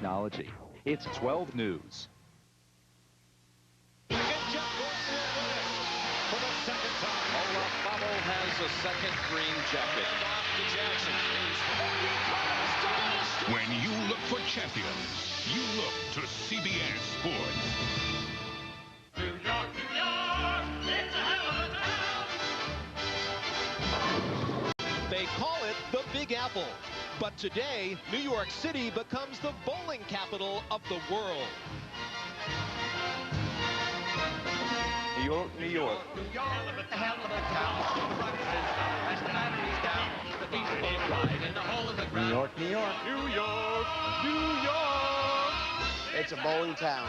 Technology. It's 12 News. For the second time, Olaf Bubble has a second green jacket. Off to Jackson. When you look for champions, you look to CBS Sports. New York, New York, it's a hell of a town. They call it the Big Apple. But today, New York City becomes the bowling capital of the world. New York, New York. New York, a hell of a town. As the battery's down, the people ride in the hole of the ground. New York, New York. New York, New York. It's a bowling town.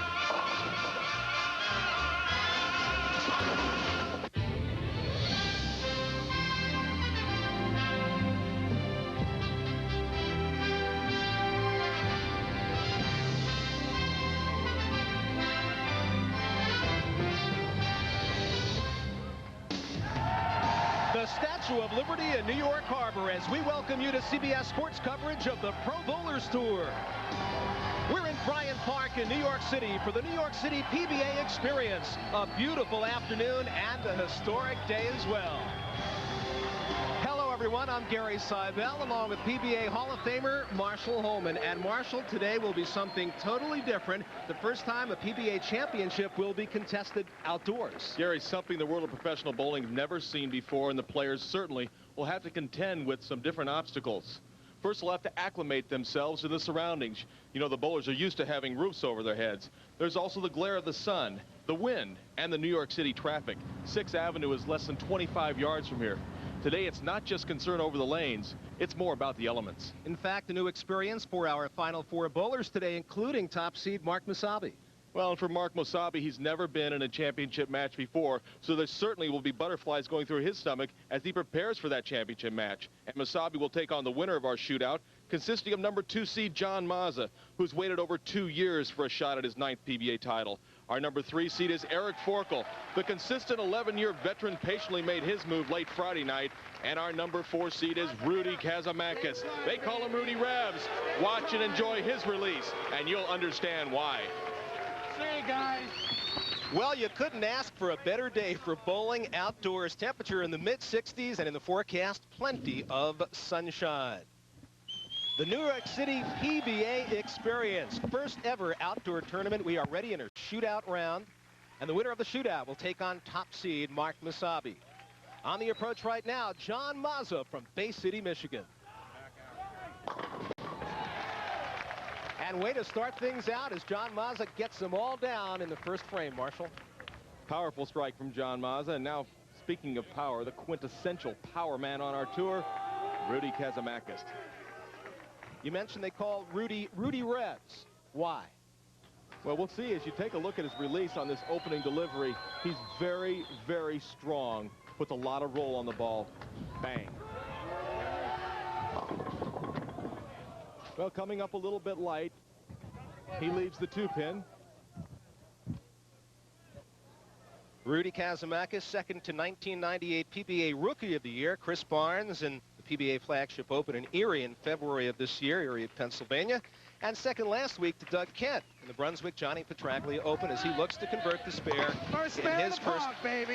The Statue of Liberty in New York Harbor as we welcome you to CBS Sports coverage of the Pro Bowlers Tour. We're in Bryant Park in New York City for the New York City PBA Experience. A beautiful afternoon and a historic day as well. Hello everyone, I'm Gary Seibel along with PBA Hall of Famer Marshall Holman. And Marshall, today will be something totally different. The first time a PBA championship will be contested outdoors. Gary, something the world of professional bowling has never seen before, and the players certainly will have to contend with some different obstacles. First, they'll have to acclimate themselves to the surroundings. You know, the bowlers are used to having roofs over their heads. There's also the glare of the sun, the wind, and the New York City traffic. 6th Avenue is less than 25 yards from here. Today, it's not just concern over the lanes, it's more about the elements. In fact, a new experience for our Final Four bowlers today, including top seed Mark Musabi. Well, and for Mark Musabi, he's never been in a championship match before, so there certainly will be butterflies going through his stomach as he prepares for that championship match. And Musabi will take on the winner of our shootout, consisting of number 2 seed John Mazza, who's waited over 2 years for a shot at his 9th PBA title. Our number 3 seed is Eric Forkel. The consistent 11-year veteran patiently made his move late Friday night. And our number 4 seed is Rudy Kazamakis. They call him Rudy Revs. Watch and enjoy his release, and you'll understand why. See you guys. Well, you couldn't ask for a better day for bowling outdoors. Temperature in the mid-60s and in the forecast, plenty of sunshine. The New York City PBA Experience, first ever outdoor tournament. We are ready in a shootout round, and the winner of the shootout will take on top seed Mark Musabi. On the approach right now, John Mazza from Bay City, Michigan. And way to start things out as John Mazza gets them all down in the first frame, Marshall. Powerful strike from John Mazza. And now, speaking of power, the quintessential power man on our tour, Rudy Kazamakis. You mentioned they call Rudy Revs. Why? Well, we'll see as you take a look at his release on this opening delivery. He's very, very strong. Puts a lot of roll on the ball. Bang. Well, coming up a little bit light. He leaves the 2-pin. Rudy Kazamakis, second to 1998 PBA Rookie of the Year. Chris Barnes in the PBA Flagship Open in Erie in February of this year, Erie, Pennsylvania. And second last week to Doug Kent in the Brunswick Johnny Petraglia Open as he looks to convert the spare in his first frame.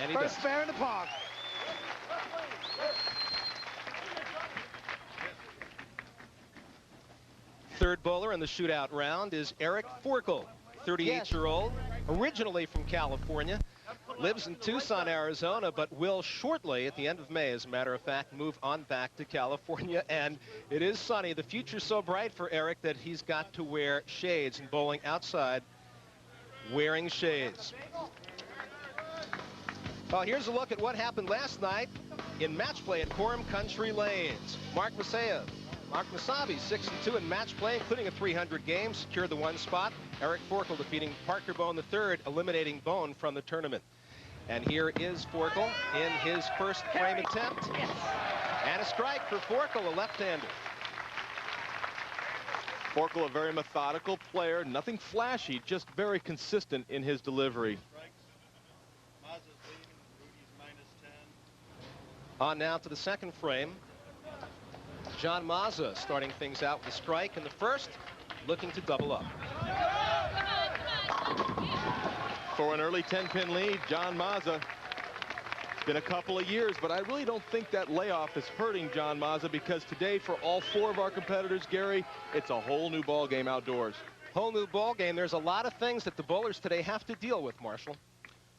And he does. First spare in the park. Third bowler in the shootout round is Eric Forkel, 38-year-old, originally from California, lives in Tucson, Arizona, but will shortly, at the end of May, as a matter of fact, move on back to California. And it is sunny. The future's so bright for Eric that he's got to wear shades and bowling outside wearing shades. Well, here's a look at what happened last night in match play at Coram Country Lanes. Mark Musabi, 6-2 in match play, including a 300 game, secured the 1 spot. Eric Forkel defeating Parker Bone III, eliminating Bone from the tournament. And here is Forkel in his first frame attempt. And a strike for Forkel, a left-hander. Forkel, a very methodical player, nothing flashy, just very consistent in his delivery. On now to the second frame. John Mazza starting things out with a strike in the first. looking to double up. For an early 10-pin lead, John Mazza. It's been a couple of years, but I really don't think that layoff is hurting John Mazza, because today for all 4 of our competitors, Gary, it's a whole new ball game outdoors. Whole new ball game. There's a lot of things that the bowlers today have to deal with, Marshall.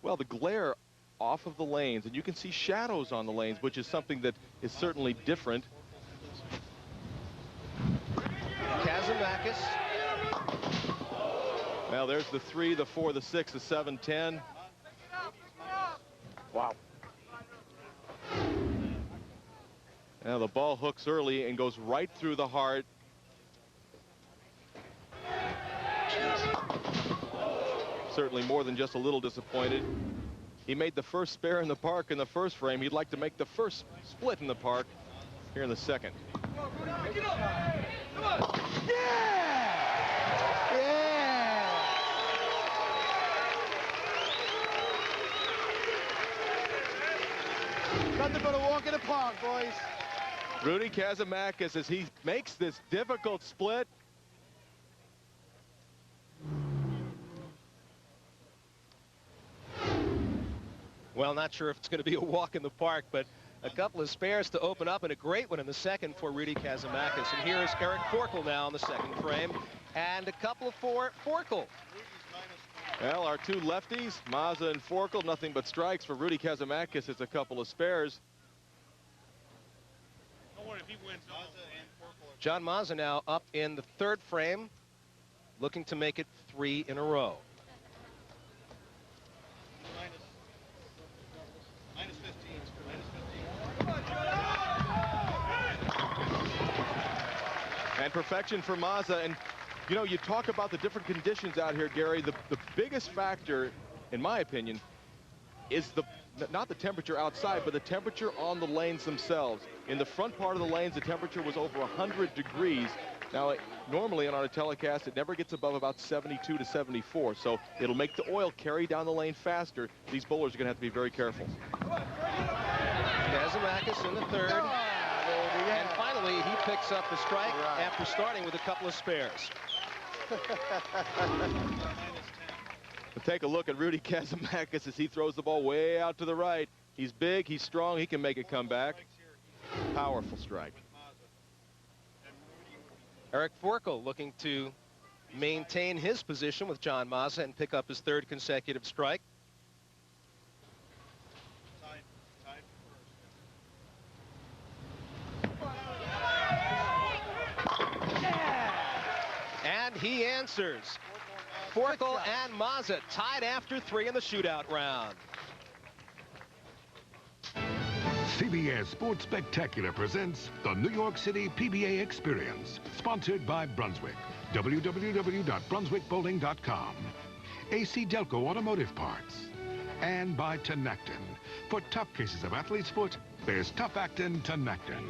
Well, the glare off of the lanes, and you can see shadows on the lanes, which is something that is certainly different. Kazamakis. Now there's the 3, the 4, the 6, the 7, 10. Wow. Now the ball hooks early and goes right through the heart. Certainly more than just a little disappointed. He made the first spare in the park in the first frame. He'd like to make the first split in the park here in the second. Nothing but a walk in the park, boys. Rudy Kazamakis, as he makes this difficult split. Well, not sure if it's going to be a walk in the park, but a couple of spares to open up, and a great one in the second for Rudy Kazamakis. And here is Eric Forkel now in the second frame, and a couple for Forkel. Well, our 2 lefties, Mazza and Forkel, nothing but strikes. For Rudy Kazamakis, it's a couple of spares. John Mazza now up in the third frame, looking to make it 3 in a row. Minus 15. And perfection for Mazza. And you know, you talk about the different conditions out here, Gary. The biggest factor, in my opinion, is not the temperature outside, but the temperature on the lanes themselves. In the front part of the lanes, the temperature was over 100 degrees. Now, normally on a telecast, it never gets above about 72 to 74, so it'll make the oil carry down the lane faster. These bowlers are going to have to be very careful. Kazamakis in the third. And finally, he picks up the strike after starting with a couple of spares. But take a look at Rudy Kazamakis as he throws the ball way out to the right. He's big, he's strong, he can make it come back. Powerful strike. Eric Forkel looking to maintain his position with John Mazza and pick up his 3rd consecutive strike. And he answers. Forkel and Mazza tied after 3 in the shootout round. CBS Sports Spectacular presents the New York City PBA Experience, sponsored by Brunswick. www.brunswickbowling.com. AC Delco Automotive Parts. And by Tenactin. For tough cases of athlete's foot, there's Tough Actin Tenactin.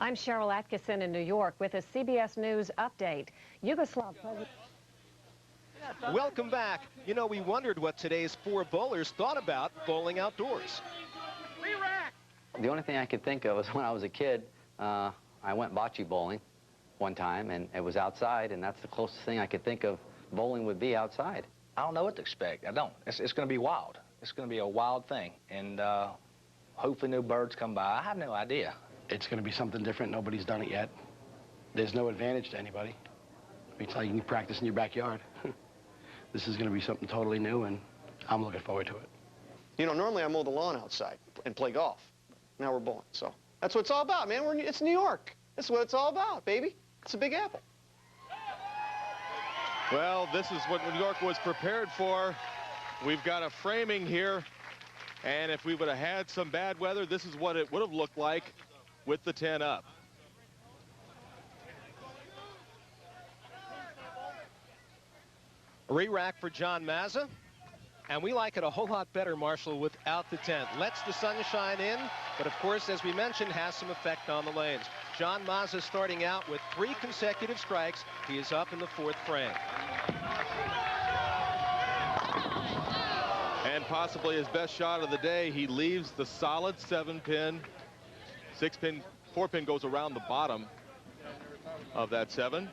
I'm Cheryl Atkinson in New York with a CBS News update. Yugoslav President... Welcome back. You know, we wondered what today's 4 bowlers thought about bowling outdoors. The only thing I could think of was when I was a kid, I went bocce bowling one time, and it was outside, and that's the closest thing I could think of bowling would be outside. I don't know what to expect. I don't. It's going to be wild. It's going to be a wild thing, and hopefully no birds come by. I have no idea. It's going to be something different. Nobody's done it yet. There's no advantage to anybody. I mean, it's like you can practice in your backyard. This is going to be something totally new, and I'm looking forward to it. You know, normally I mow the lawn outside and play golf. Now we're bowling, so that's what it's all about, man. It's New York. That's what it's all about, baby. It's a Big Apple. Well, this is what New York was prepared for. We've got a framing here, and if we would have had some bad weather, this is what it would have looked like with the 10 up. A re-rack for John Mazza, and we like it a whole lot better, Marshall, without the tent. Lets the sunshine in, but of course, as we mentioned, has some effect on the lanes. John Mazza starting out with 3 consecutive strikes. He is up in the 4th frame. And possibly his best shot of the day, he leaves the solid 7-pin. 6-pin, 4-pin goes around the bottom. of that 7.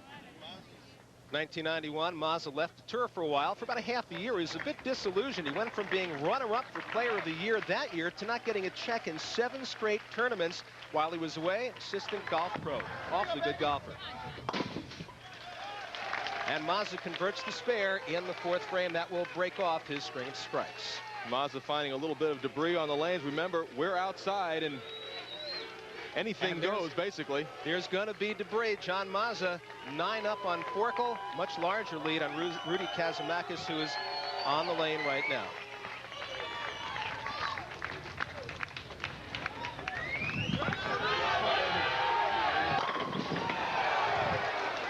1991, Mazza left the tour for a while. For about a half a year, he was a bit disillusioned. He went from being runner-up for Player of the Year that year to not getting a check in 7 straight tournaments while he was away. Assistant golf pro. Awfully good golfer. And Mazza converts the spare in the 4th frame. That will break off his string of strikes. Mazza finding a little bit of debris on the lanes. Remember, we're outside and anything goes, basically. There's going to be debris. John Mazza 9 up on Forkel. Much larger lead on Rudy Kazamakis, who is on the lane right now.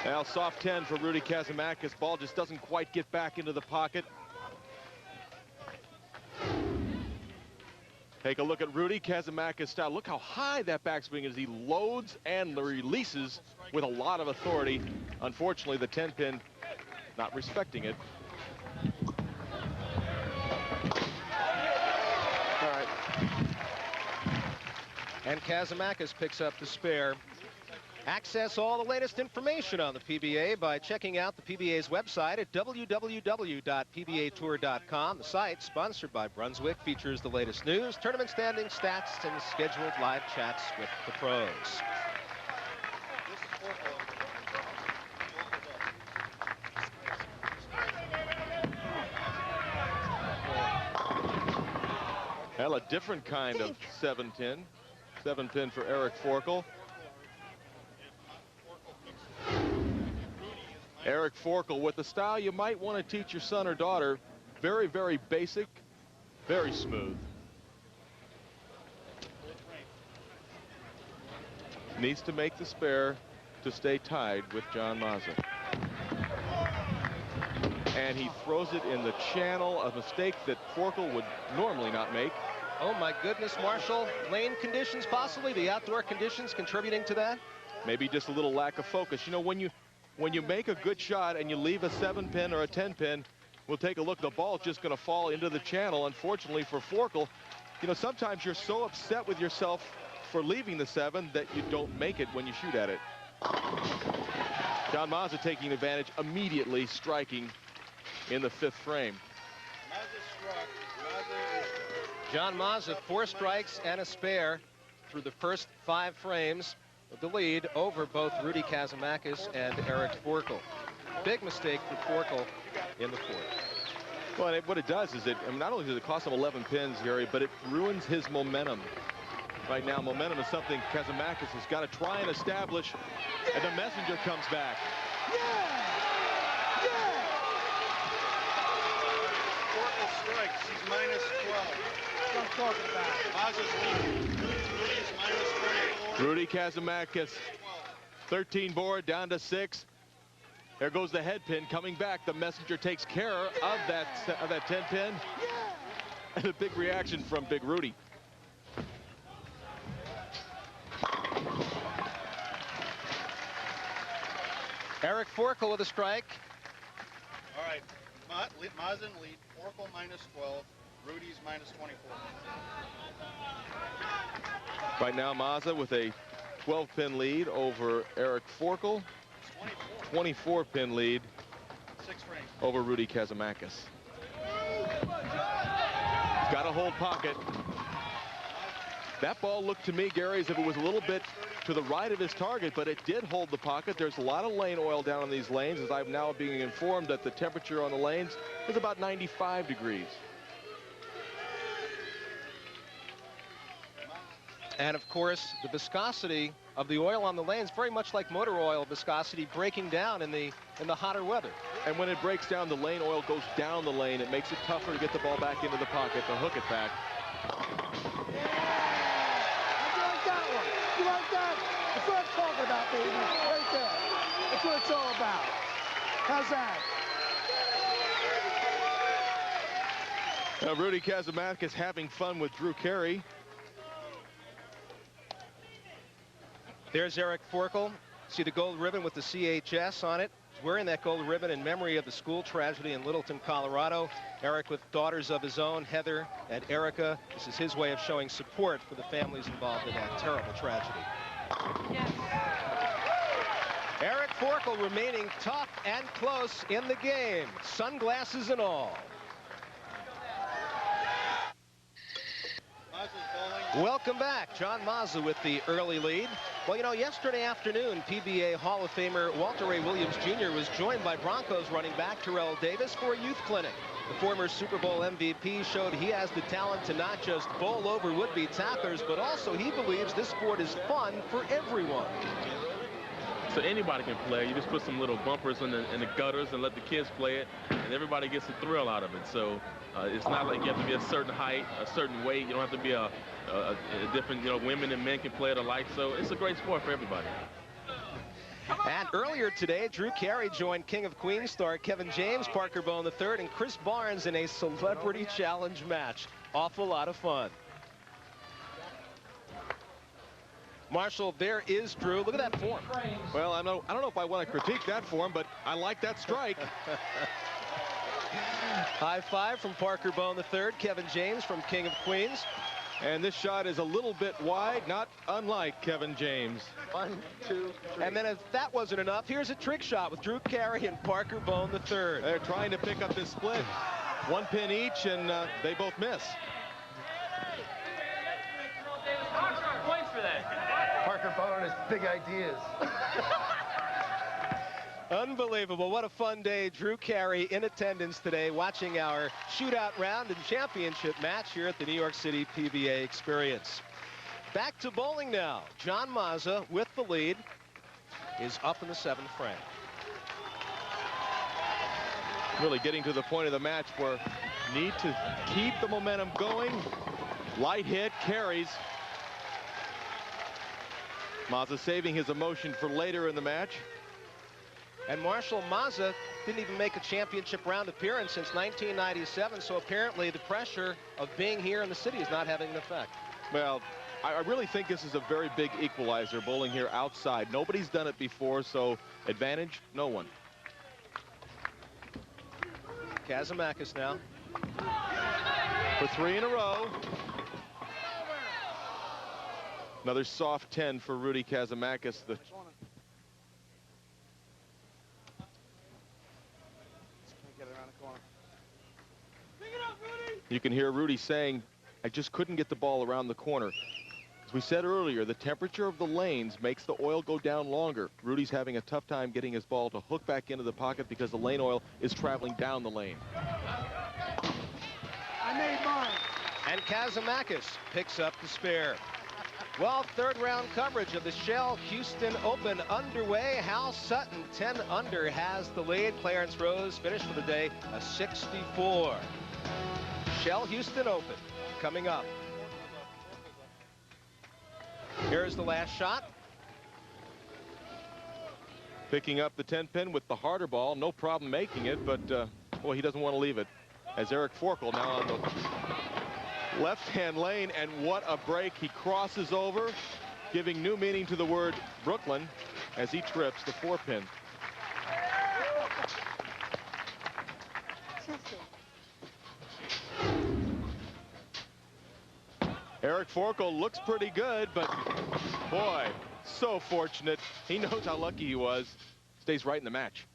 Now, soft 10 for Rudy Kazamakis. Ball just doesn't quite get back into the pocket. Take a look at Rudy Kazamakis' style. Look how high that backswing is. He loads and releases with a lot of authority. Unfortunately, the 10-pin not respecting it. All right. And Kazamakis picks up the spare. Access all the latest information on the PBA by checking out the PBA's website at www.pbatour.com. The site, sponsored by Brunswick, features the latest news, tournament standings, stats, and scheduled live chats with the pros. Well, a different kind of 7-pin. 7-pin for Eric Forkel. Eric Forkel with the style you might want to teach your son or daughter. Very, very basic, very smooth. Needs to make the spare to stay tied with John Mazza. And he throws it in the channel, a mistake that Forkel would normally not make. Oh my goodness, Marshall. Lane conditions, possibly the outdoor conditions contributing to that? Maybe just a little lack of focus. You know, when you make a good shot and you leave a 7-pin or a 10-pin, we'll take a look. The ball's just going to fall into the channel. Unfortunately for Forkel, you know, sometimes you're so upset with yourself for leaving the 7 that you don't make it when you shoot at it. John Mazza taking advantage, immediately striking in the 5th frame. John Mazza, 4 strikes and a spare through the first 5 frames. The lead over both Rudy Kazamakis and Eric Forkel. Big mistake for Forkel in the 4th. Well, what it does is not only does it cost him 11 pins, Gary, but it ruins his momentum. Right now, momentum is something Kazamakis has got to try and establish, and the messenger comes back. Forkel strikes. He's minus 12. That's what I'm talking about. Mazza's leading. Rudy's minus 24. Rudy Kazamakis, 13 board, down to 6. There goes the head pin coming back. The messenger takes care of that 10 pin. And a big reaction from Big Rudy. Eric Forkel with a strike. All right, Mazza in lead. Forkel minus 12. Rudy's minus 24. Right now, Mazza with a 12-pin lead over Eric Forkel. 24-pin lead 6 frames over Rudy Kazamakis. He's got a hold pocket. That ball looked to me, Gary, as if it was a little bit to the right of his target, but it did hold the pocket. There's a lot of lane oil down on these lanes, as I'm now being informed that the temperature on the lanes is about 95 degrees. And of course, the viscosity of the oil on the lanes, very much like motor oil viscosity, breaking down in the hotter weather. And when it breaks down, the lane oil goes down the lane. It makes it tougher to get the ball back into the pocket, to hook it back. You like that one? You like that? That's what I'm talking about, baby. Right there. That's what it's all about. How's that? Now, Rudy Kazamakis having fun with Drew Carey. There's Eric Forkel. See the gold ribbon with the CHS on it. He's wearing that gold ribbon in memory of the school tragedy in Littleton, Colorado. Eric with daughters of his own, Heather and Erica. This is his way of showing support for the families involved in that terrible tragedy. Yes. Forkel remaining tough and close in the game, sunglasses and all. Welcome back. John Mazza with the early lead. Well, you know, yesterday afternoon, PBA Hall of Famer Walter Ray Williams Jr. was joined by Broncos running back Terrell Davis for a youth clinic. The former Super Bowl MVP showed he has the talent to not just bowl over would-be tacklers, but also he believes this sport is fun for everyone. So anybody can play. You just put some little bumpers in the gutters and let the kids play it, and everybody gets a thrill out of it. So it's not like you have to be a certain height, a certain weight. You don't have to be a different, you know, women and men can play it alike. So it's a great sport for everybody. And earlier today, Drew Carey joined King of Queens star Kevin James, Parker Bone III, and Chris Barnes in a celebrity challenge match. Awful lot of fun. Marshall, there is Drew. Look at that form. Well, I don't know if I want to critique that form, but I like that strike. High five from Parker Bone III, Kevin James from King of Queens. And this shot is a little bit wide, not unlike Kevin James. 1, 2, 3. And then if that wasn't enough, here's a trick shot with Drew Carey and Parker Bone III. They're trying to pick up this split. 1 pin each, and they both miss. Points for that. Parker Bone has big ideas. Unbelievable. What a fun day. Drew Carey in attendance today watching our shootout round and championship match here at the New York City PBA Experience. Back to bowling now. John Mazza with the lead is up in the 7th frame. Really getting to the point of the match where need to keep the momentum going. Light hit, carries. Mazza saving his emotion for later in the match. And Marshall, Mazza didn't even make a championship round appearance since 1997, so apparently the pressure of being here in the city is not having an effect. Well, I really think this is a very big equalizer, bowling here outside. Nobody's done it before, so advantage, no one. Kazamakis now. For 3 in a row. Another soft 10 for Rudy Kazamakis. You can hear Rudy saying, I just couldn't get the ball around the corner. As we said earlier, the temperature of the lanes makes the oil go down longer. Rudy's having a tough time getting his ball to hook back into the pocket because the lane oil is traveling down the lane. I made mine. And Kazamakis picks up the spare. Well, 3rd round coverage of the Shell Houston Open underway. Hal Sutton, 10 under, has the lead. Clarence Rose finished for the day a 64. Shell Houston Open coming up. Here's the last shot. Picking up the 10 pin with the harder ball. No problem making it, but boy, he doesn't want to leave it. As Eric Forkel now on the left-hand lane, and what a break. He crosses over, giving new meaning to the word Brooklyn as he trips the 4 pin. Eric Forkel looks pretty good, but boy, so fortunate. He knows how lucky he was. Stays right in the match.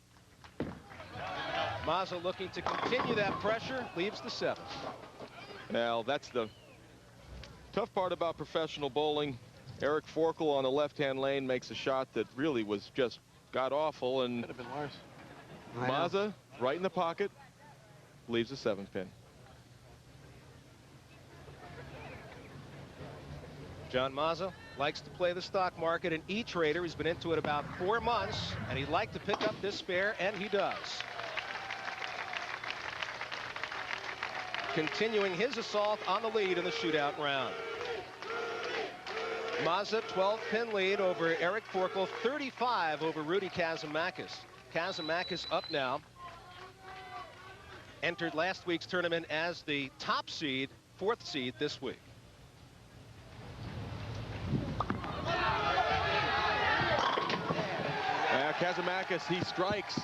Mazza looking to continue that pressure, leaves the 7th. Well, that's the tough part about professional bowling. Eric Forkel on the left-hand lane makes a shot that really was just god-awful, and could have been worse. Mazza right in the pocket, leaves the 7th pin. John Mazza likes to play the stock market, and E-Trader. He's been into it about 4 months, and he'd like to pick up this spare, and he does. Continuing his assault on the lead in the shootout round. Mazza 12-pin lead over Eric Forkel, 35 over Rudy Kazamakis. Kazamakis up now. Entered last week's tournament as the top seed, 4th seed this week. Kazamakis, he strikes,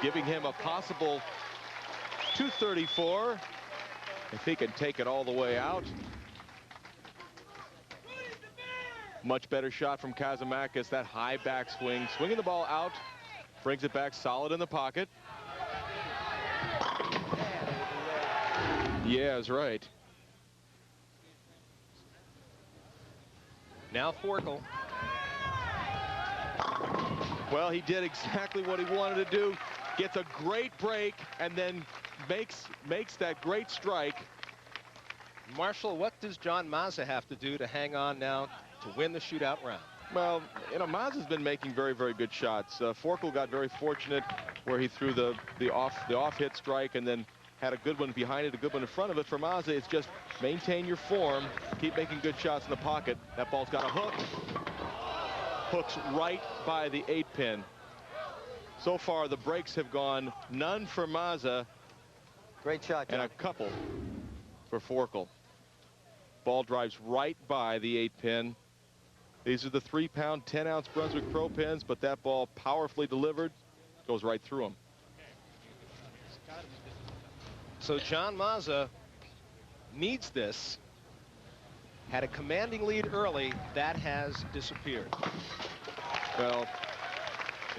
giving him a possible 234 if he can take it all the way out. Much better shot from Kazimierz. That high backswing, swinging the ball out, brings it back solid in the pocket. Yeah, that's right. Now Forkel. Well, he did exactly what he wanted to do. Gets a great break and then makes that great strike. Marshall, what does John Mazza have to do to hang on now to win the shootout round? Well, you know, Mazza's been making very, very good shots. Forkel got very fortunate where he threw the off hit strike and then had a good one behind it, a good one in front of it. For Mazza, it's just maintain your form, keep making good shots in the pocket. That ball's got a hook. Hooks right by the 8-pin. So far, the breaks have gone none for Mazza. Great shot, John. And a couple for Forkel. Ball drives right by the 8-pin. These are the 3-pound, 10-ounce Brunswick Pro pins, but that ball powerfully delivered goes right through them. So John Mazza needs this. Had a commanding lead early. That has disappeared. Well,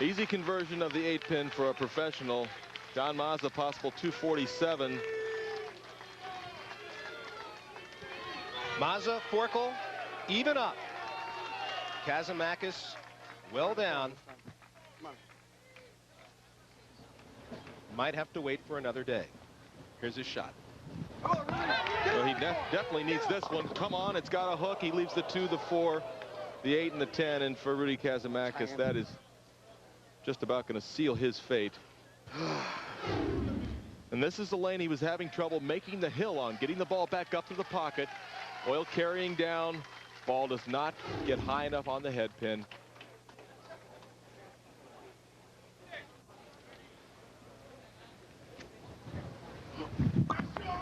easy conversion of the 8-pin for a professional. John Mazza, possible 247. Mazza, Forkel, even up. Kazimierz, well down. Might have to wait for another day. Here's his shot. So he definitely needs this one. Come on, it's got a hook. He leaves the 2, the 4, the 8, and the 10. And for Rudy Kazimierz, that is just about going to seal his fate. And this is the lane he was having trouble making the hill on, getting the ball back up to the pocket. Oil carrying down. Ball does not get high enough on the head pin.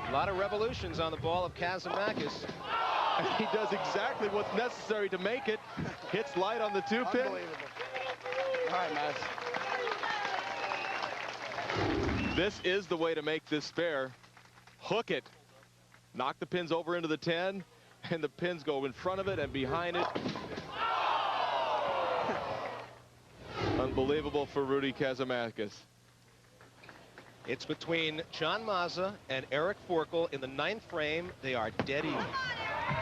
A lot of revolutions on the ball of Kazimierz. And he does exactly what's necessary to make it. Hits light on the 2-pin. Unbelievable. All right, Maz. This is the way to make this spare. Hook it. Knock the pins over into the 10, and the pins go in front of it and behind it. Unbelievable for Rudy Kazimierz. It's between John Mazza and Eric Forkel in the 9th frame. They are dead even.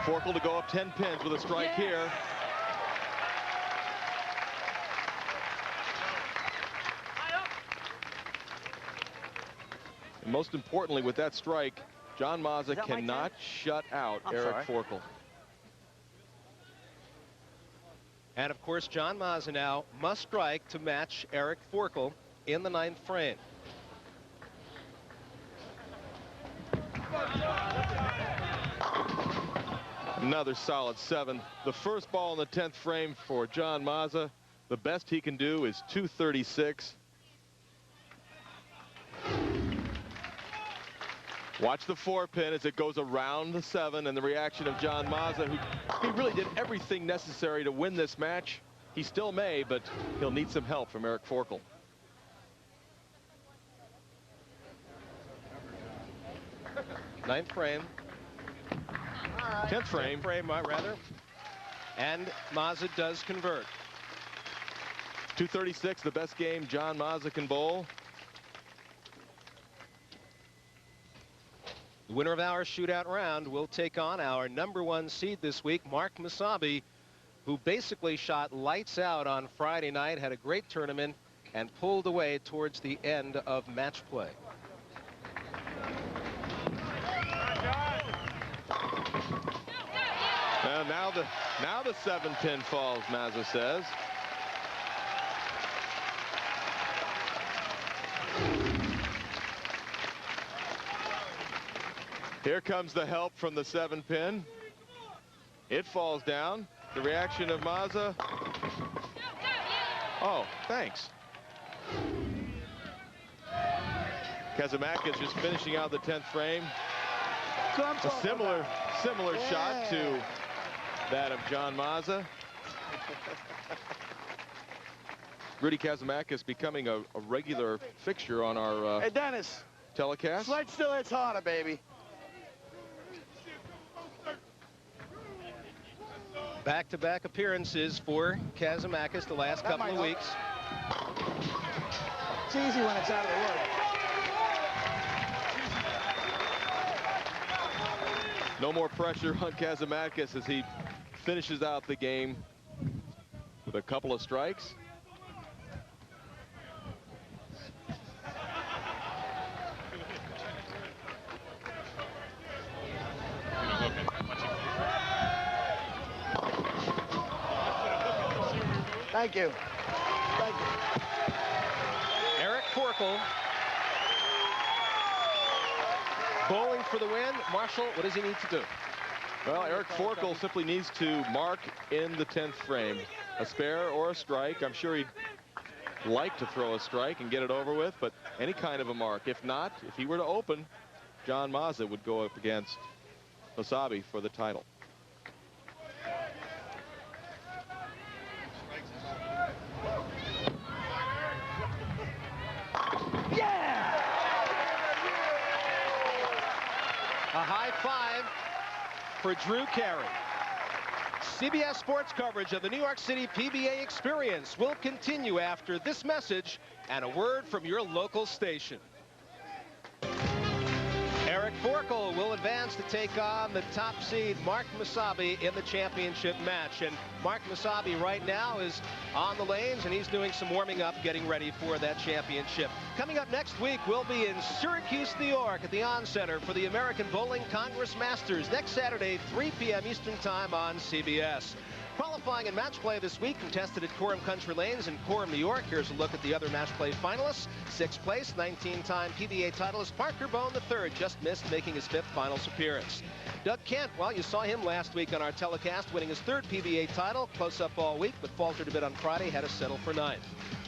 Forkel to go up 10 pins with a strike here. And most importantly, with that strike, John Mazza cannot shut out Eric Forkel. And of course, John Mazza now must strike to match Eric Forkel in the 9th frame. Another solid 7. The first ball in the 10th frame for John Mazza. The best he can do is 236. Watch the 4-pin as it goes around the 7, and the reaction of John Mazza, who he really did everything necessary to win this match. He still may, but he'll need some help from Eric Forkel. Ninth frame. 10th frame. 10th frame, rather. And Mazza does convert. 236, the best game John Mazza can bowl. The winner of our shootout round will take on our #1 seed this week, Mark Masabi, who basically shot lights out on Friday night, had a great tournament, and pulled away towards the end of match play. Now the 7-pin falls, Mazza says. Here comes the help from the 7-pin. It falls down. The reaction of Mazza. Oh, thanks. Kazimierz just finishing out the 10th frame. A similar shot to that of John Mazza. Rudy Kazimierz becoming a regular fixture on our hey, Dennis. Telecast. Slide still hits harder, baby. Back-to-back appearances for Kazamakis the last couple of weeks. It's easy when it's out of the wood. No more pressure on Kazamakis as he finishes out the game with a couple of strikes. Thank you. Thank you. Eric Forkel bowling for the win. Marshall, what does he need to do? Well, Eric Forkel simply needs to mark in the 10th frame. A spare or a strike. I'm sure he'd like to throw a strike and get it over with, but any kind of a mark. If not, if he were to open, John Mazza would go up against Wasabi for the title. Yeah! A high five for Drew Carey. CBS Sports coverage of the New York City PBA Experience will continue after this message and a word from your local station. Eric Forkel will advance to take on the top seed Mark Wasabi in the championship match. And Mark Wasabi right now is on the lanes, and he's doing some warming up, getting ready for that championship. Coming up next week, we'll be in Syracuse, New York at the On Center for the American Bowling Congress Masters next Saturday, 3 p.m. Eastern Time on CBS. Qualifying and match play this week contested at Coram Country Lanes in Coram, New York. Here's a look at the other match play finalists. 6th place, 19-time PBA titleist Parker Bone III just missed making his 5th finals appearance. Doug Kent, well, you saw him last week on our telecast winning his 3rd PBA title. Close up all week, but faltered a bit on Friday, had to settle for 9th.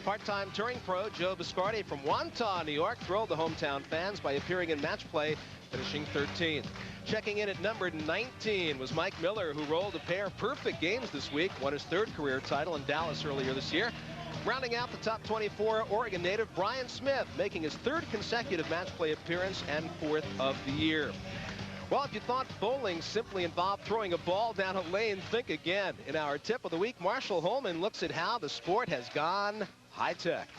Part-time touring pro Joe Biscardi from Wantagh, New York, thrilled the hometown fans by appearing in match play, finishing 13th. Checking in at number 19 was Mike Miller, who rolled a pair of perfect games this week, won his 3rd career title in Dallas earlier this year. Rounding out the top 24, Oregon native Brian Smith, making his 3rd consecutive match play appearance and 4th of the year. Well, if you thought bowling simply involved throwing a ball down a lane, think again. In our tip of the week, Marshall Holman looks at how the sport has gone high-tech.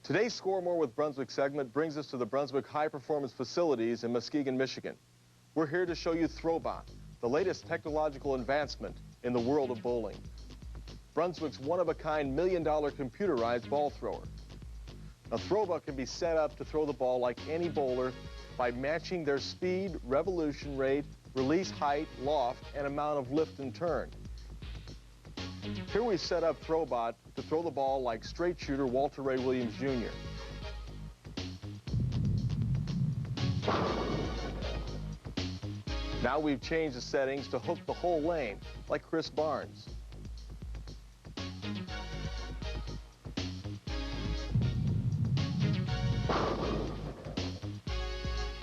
Today's Score More with Brunswick segment brings us to the Brunswick High Performance Facilities in Muskegon, Michigan. We're here to show you Throwbot, the latest technological advancement in the world of bowling. Brunswick's one-of-a-kind $1 million computerized ball thrower. A Throwbot can be set up to throw the ball like any bowler by matching their speed, revolution rate, release height, loft, and amount of lift and turn. Here we set up Throwbot to throw the ball like straight shooter Walter Ray Williams Jr. Now we've changed the settings to hook the whole lane, like Chris Barnes.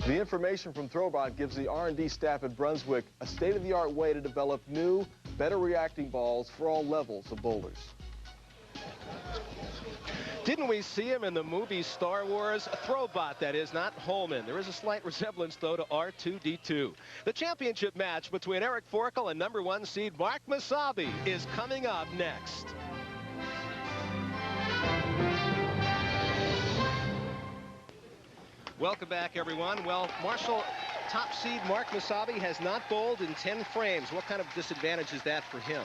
The information from Throwbot gives the R&D staff at Brunswick a state-of-the-art way to develop new, better reacting balls for all levels of bowlers. Didn't we see him in the movie Star Wars? Throwbot, that is, not Holman. There is a slight resemblance, though, to R2-D2. The championship match between Eric Forkel and number 1 seed Mark Wasabi is coming up next. Welcome back, everyone. Well, Marshall, top seed Mark Wasabi has not bowled in 10 frames. What kind of disadvantage is that for him?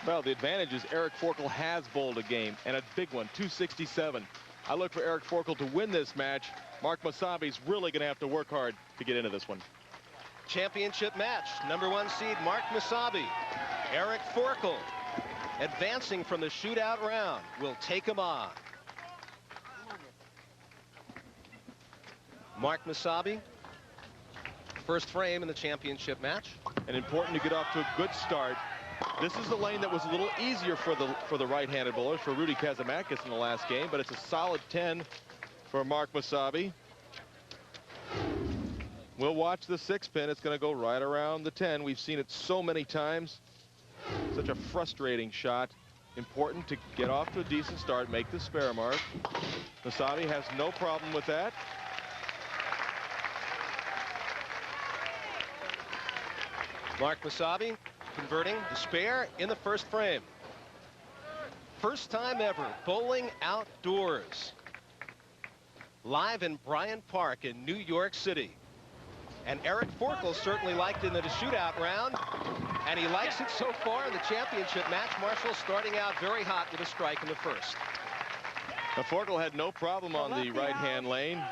Well, the advantage is Eric Forkel has bowled a game, and a big one, 267. I look for Eric Forkel to win this match. Mark Wasabi's really going to have to work hard to get into this one. Championship match, number 1 seed Mark Wasabi. Eric Forkel, advancing from the shootout round, will take him on. Mark Wasabi, first frame in the championship match. And important to get off to a good start. This is the lane that was a little easier for the right-handed bowlers, for Rudy Kazamakis in the last game, but it's a solid 10 for Mark Wasabi. We'll watch the 6-pin. It's going to go right around the 10. We've seen it so many times. Such a frustrating shot. Important to get off to a decent start, make the spare mark. Wasabi has no problem with that. Mark Masabi converting the spare in the first frame. First time ever bowling outdoors. Live in Bryant Park in New York City. And Eric Forkel certainly liked it in the shootout round. And he likes it so far in the championship match. Marshall starting out very hot with a strike in the first. Now, Forkel had no problem on the right-hand lane.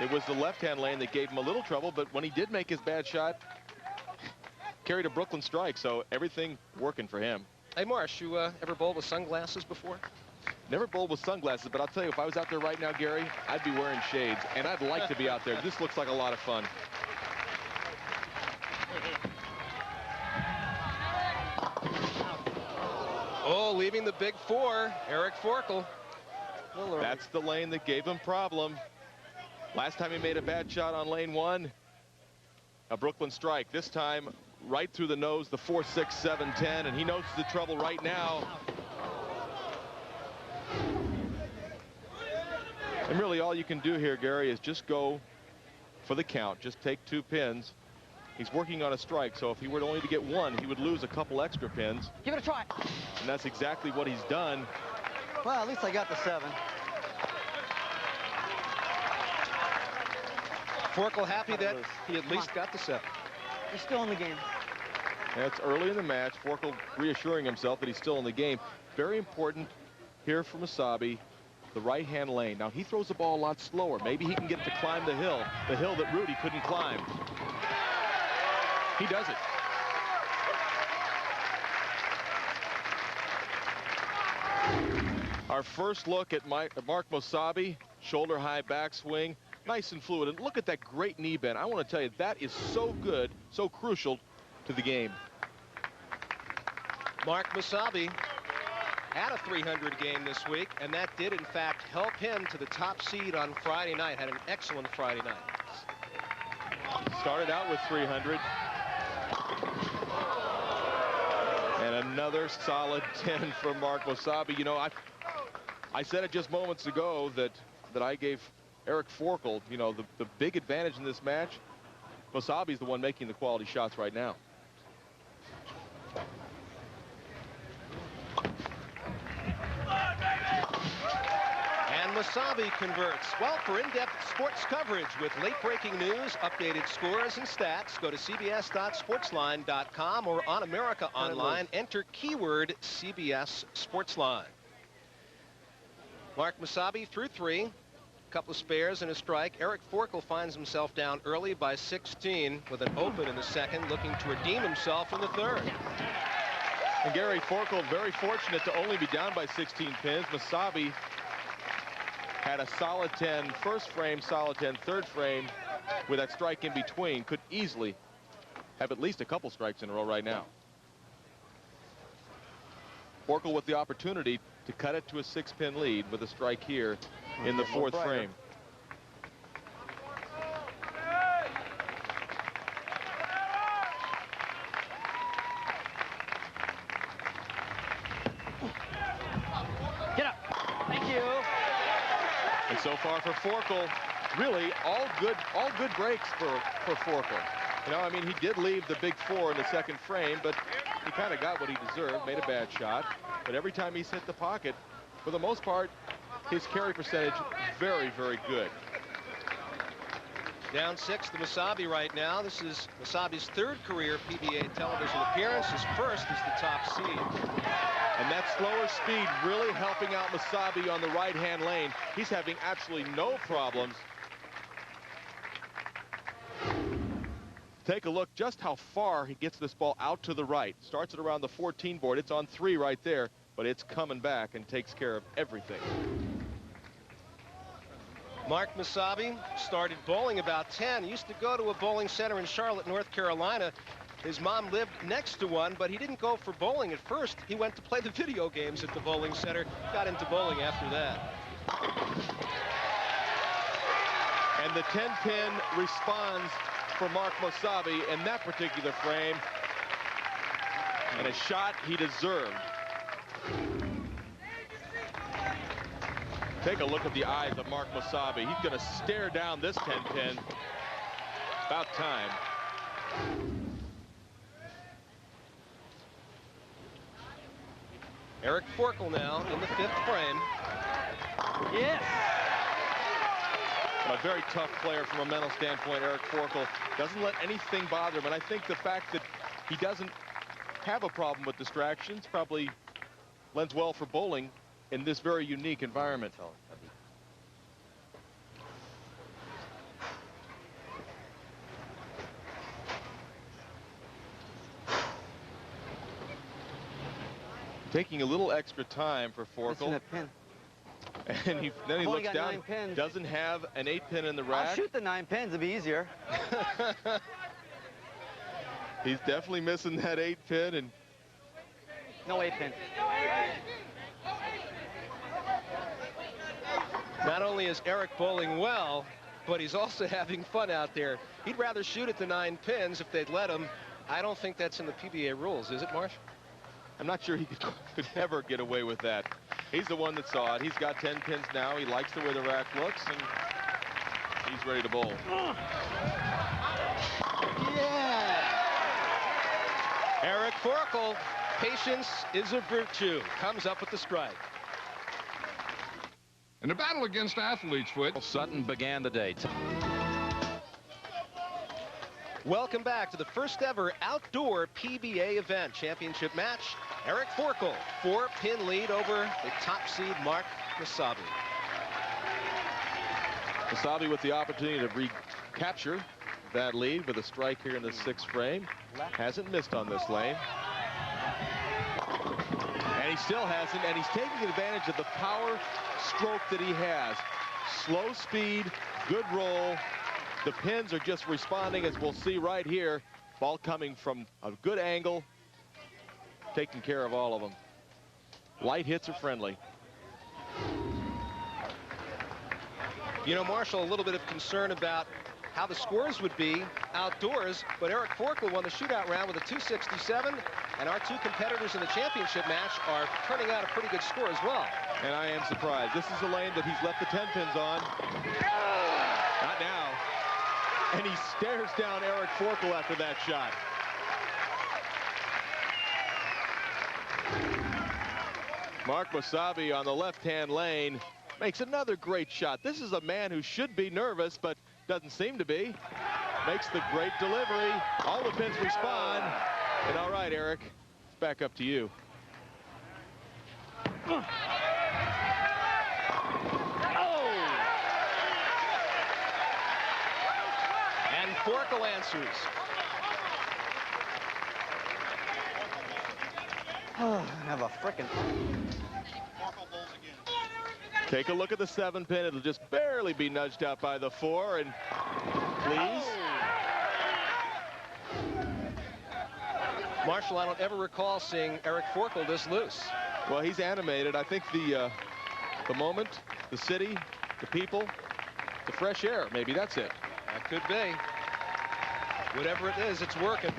It was the left-hand lane that gave him a little trouble, but when he did make his bad shot, carried a Brooklyn strike, so everything working for him. Hey, Marsh, you ever bowled with sunglasses before? Never bowled with sunglasses, but I'll tell you, if I was out there right now, Gary, I'd be wearing shades, and I'd like to be out there. This looks like a lot of fun. Oh, leaving the big four, Eric Forkel. That's the lane that gave him problem. Last time he made a bad shot on lane 1, a Brooklyn strike. This time, right through the nose, the 4, 6, 7, 10, and he knows the trouble right now. And really all you can do here, Gary, is just go for the count. Just take 2 pins. He's working on a strike, so if he were only to get 1, he would lose a couple extra pins. Give it a try. And that's exactly what he's done. Well, at least I got the 7. Forkel happy that he at least got the 7. You're still in the game. That's early in the match. Forkel reassuring himself that he's still in the game. Very important here for Masabi, the right-hand lane. Now, he throws the ball a lot slower. Maybe he can get it to climb the hill that Rudy couldn't climb. He does it. Our first look at Mark Masabi, shoulder-high backswing, nice and fluid. And look at that great knee bend. I want to tell you, that is so good, so crucial to the game. Mark Masabi had a 300 game this week, and that did, in fact, help him to the top seed on Friday night. Had an excellent Friday night. Started out with 300. And another solid 10 for Mark Masabi. You know, I said it just moments ago that I gave Eric Forkel, you know, the big advantage in this match. Masabi's the one making the quality shots right now. And Masabi converts. Well, for in-depth sports coverage with late-breaking news, updated scores and stats, go to cbs.sportsline.com or on America Online. Enter keyword CBS Sportsline. Mark Masabi through 3. A couple of spares and a strike. Eric Forkel finds himself down early by 16 with an open in the second, looking to redeem himself in the third. And Gary, Forkel very fortunate to only be down by 16 pins. Masabi had a solid 10 first frame, solid 10 third frame with that strike in between. Could easily have at least a couple strikes in a row right now. Forkel with the opportunity to cut it to a 6-pin lead with a strike here in the 4th frame. Get up. Thank you. And so far for Forkel, really all good breaks for Forkel. You know, I mean, he did leave the big 4 in the 2nd frame, but he kind of got what he deserved, made a bad shot. But every time he's hit the pocket, for the most part, his carry percentage very, very good. Down 6 to Masabi right now. This is Masabi's 3rd career PBA television appearance. His first is the top seed. And that slower speed really helping out Masabi on the right-hand lane. He's having absolutely no problems. Take a look just how far he gets this ball out to the right. Starts it around the 14 board. It's on 3 right there, but it's coming back and takes care of everything. Mark Masabi started bowling about 10. He used to go to a bowling center in Charlotte, North Carolina. His mom lived next to one, but he didn't go for bowling at first. He went to play the video games at the bowling center. Got into bowling after that. And the 10-pin responds for Mark Masabi in that particular frame. And a shot he deserved. Take a look at the eyes of Mark Masabi. He's going to stare down this 10-pin. About time. Eric Forkel now in the 5th frame. Yes. A very tough player from a mental standpoint, Eric Forkel. Doesn't let anything bother him, and I think the fact that he doesn't have a problem with distractions probably lends well for bowling in this very unique environment. Taking a little extra time for Forkel. And then he looks down, doesn't have an 8-pin in the rack. I'll shoot the 9 pins, it'll be easier. He's definitely missing that 8-pin, and no 8-pin. Not only is Eric bowling well, but he's also having fun out there. He'd rather shoot at the 9 pins if they'd let him. I don't think that's in the PBA rules, is it, Marsh? I'm not sure he could ever get away with that. He's the one that saw it. He's got 10 pins now. He likes the way the rack looks, and he's ready to bowl. Yeah! Eric Forkel, patience is a virtue, comes up with the strike. In a battle against athlete's foot, Sutton began the day. Welcome back to the first ever outdoor PBA event championship match. Eric Forkel, 4-pin lead over the top seed Mark Masabi. Masabi with the opportunity to recapture that lead with a strike here in the 6th frame. Hasn't missed on this lane. And he still hasn't, and he's taking advantage of the power stroke that he has. Slow speed, good roll. The pins are just responding, as we'll see right here. Ball coming from a good angle, taking care of all of them. Light hits are friendly. You know, Marshall, a little bit of concern about how the scores would be outdoors, but Eric Forkel won the shootout round with a 267, and our 2 competitors in the championship match are turning out a pretty good score as well. And I am surprised. This is a lane that he's left the 10 pins on. Not now. And he stares down Eric Forkel after that shot. Mark Masabi on the left-hand lane makes another great shot. This is a man who should be nervous, but doesn't seem to be. Makes the great delivery. All the pins respond. And all right, Eric, it's back up to you. And Forkel answers. Oh, have a frickin'. Take a look at the 7-pin. It'll just barely be nudged out by the 4. And please. Marshall, I don't ever recall seeing Eric Forkel this loose. Well, he's animated. I think the moment, the city, the people, the fresh air, maybe that's it. That could be. Whatever it is, it's working.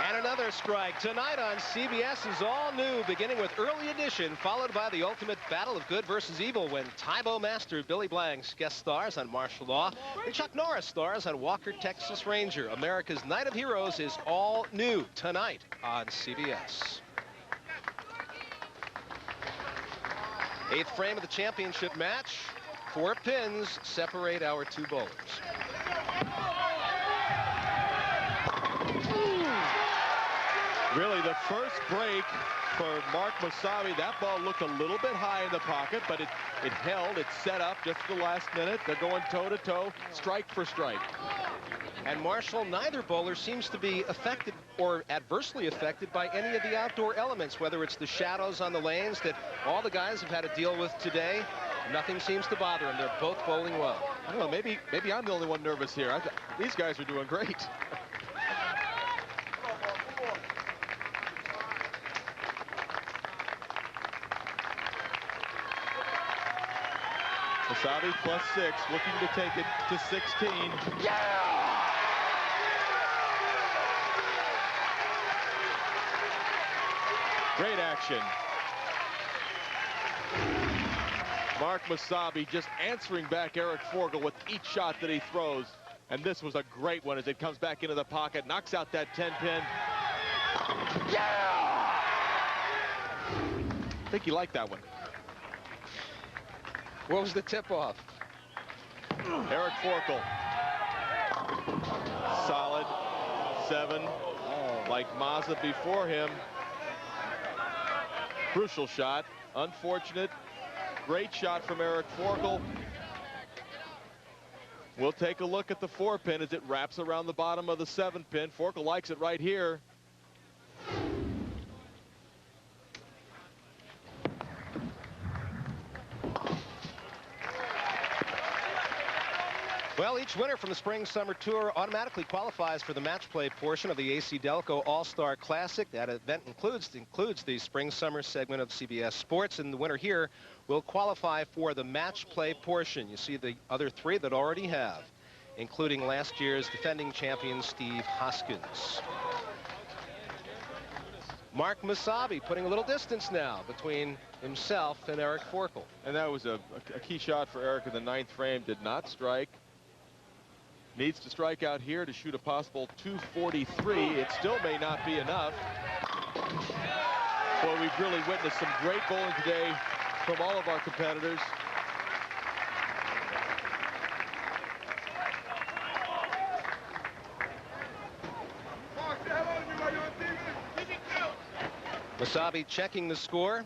And another strike tonight on CBS's All New, beginning with Early Edition, followed by the ultimate battle of good versus evil when Tybo master Billy Blanks guest stars on Martial Law and Chuck Norris stars on Walker, Texas Ranger. America's Night of Heroes is all new tonight on CBS. 8th frame of the championship match. 4 pins separate our 2 bowlers. Really, the first break for Mark Masabi, that ball looked a little bit high in the pocket, but it held, it set up just at the last minute. They're going toe-to-toe, strike for strike. And Marshall, neither bowler seems to be affected or adversely affected by any of the outdoor elements, whether it's the shadows on the lanes that all the guys have had to deal with today. Nothing seems to bother them. They're both bowling well. I don't know, maybe I'm the only one nervous here. These guys are doing great. Masabi +6, looking to take it to 16. Yeah! Great action. Mark Masabi just answering back Eric Forkel with each shot that he throws. And this was a great one as it comes back into the pocket, knocks out that 10-pin. Yeah! I think you liked that one. What was the tip-off? Eric Forkel. Solid 7. Like Mazza before him. Crucial shot. Unfortunate. Great shot from Eric Forkel. We'll take a look at the 4-pin as it wraps around the bottom of the 7-pin. Forkel likes it right here. Well, each winner from the Spring-Summer Tour automatically qualifies for the match play portion of the AC Delco All-Star Classic. That event includes the Spring-Summer segment of CBS Sports, and the winner here will qualify for the match play portion. You see the other 3 that already have, including last year's defending champion Steve Hoskins. Mark Musabi putting a little distance now between himself and Eric Forkel. And that was a key shot for Eric in the 9th frame. Did not strike. Needs to strike out here to shoot a possible 243. It still may not be enough. Boy, we've really witnessed some great bowling today from all of our competitors. Musabi checking the score.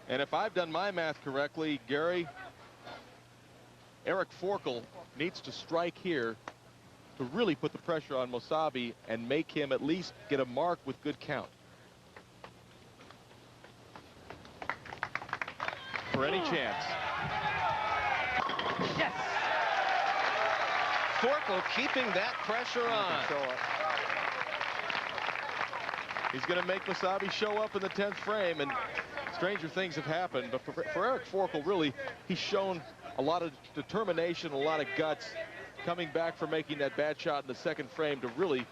And if I've done my math correctly, Gary, Eric Forkel needs to strike here to really put the pressure on Musabi and make him at least get a mark with good count. For any chance. Yes! Forkel keeping that pressure on. He's going to make Musabi show up in the 10th frame, and stranger things have happened. But for Eric Forkel, really, he's shown a lot of determination, a lot of guts, coming back from making that bad shot in the 2nd frame to really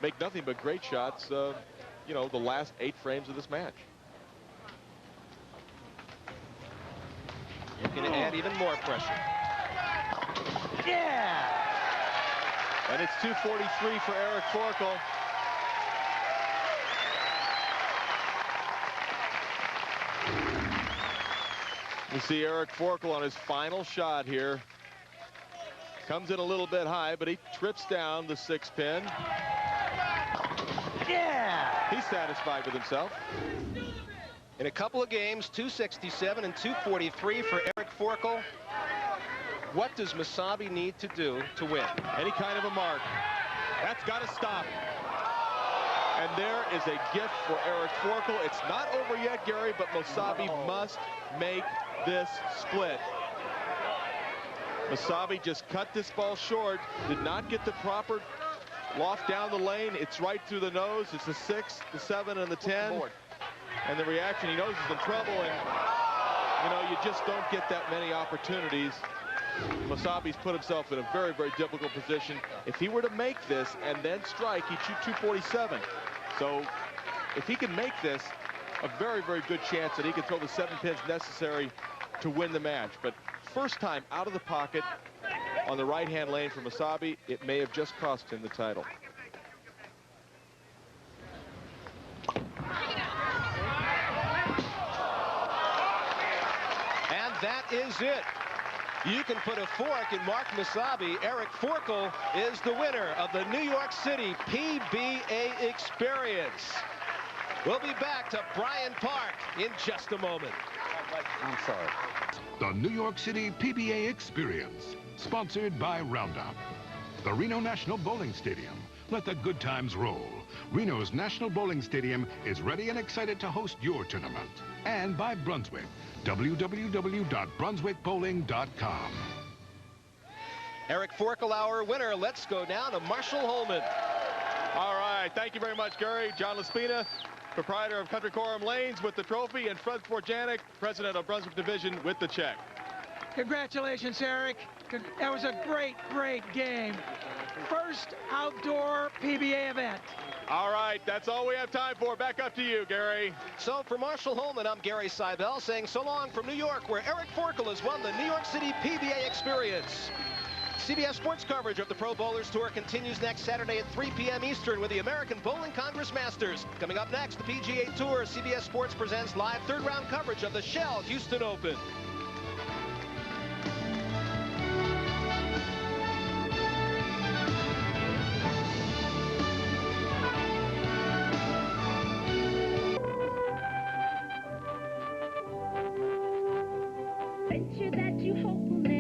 make nothing but great shots, you know, the last 8 frames of this match. Looking to add even more pressure. Yeah! And it's 243 for Eric Forkel. You see Eric Forkel on his final shot here. Comes in a little bit high, but he trips down the 6-pin. Yeah! He's satisfied with himself. In a couple of games, 267 and 243 for Eric Forkel. What does Musabi need to do to win? Any kind of a mark. That's got to stop. And there is a gift for Eric Forkel. It's not over yet, Gary, but Musabi must make this split. Musabi just cut this ball short, did not get the proper loft down the lane. It's right through the nose. It's the 6, the 7, and the 10. And the reaction, he knows he's in trouble, and you know, you just don't get that many opportunities. Musabi's put himself in a very, very difficult position. If he were to make this and then strike, he'd shoot 247. So if he can make this, a very, very good chance that he can throw the 7 pins necessary to win the match. But first time out of the pocket on the right-hand lane for Musabi, it may have just cost him the title. And that is it. You can put a fork in Mark Musabi. Eric Forkel is the winner of the New York City PBA Experience. We'll be back to Bryant Park in just a moment. I'm sorry. The New York City PBA Experience, sponsored by Roundup. The Reno National Bowling Stadium. Let the good times roll. Reno's National Bowling Stadium is ready and excited to host your tournament. And by Brunswick. www.brunswickbowling.com. Eric Forkel, our winner. Let's go now to Marshall Holman. All right, thank you very much, Gary. John Laspina, proprietor of Country Quorum Lanes, with the trophy, and Fred Sporjanik, president of Brunswick Division, with the check. Congratulations, Eric. That was a great, great game. First outdoor PBA event. All right, that's all we have time for. Back up to you, Gary. So for Marshall Holman, I'm Gary Seibel saying so long from New York, where Eric Forkel has won the New York City PBA Experience. CBS Sports coverage of the Pro Bowlers Tour continues next Saturday at 3 p.m. Eastern with the American Bowling Congress Masters. Coming up next, the PGA Tour. CBS Sports presents live third-round coverage of the Shell Houston Open. Bet you that you hope will never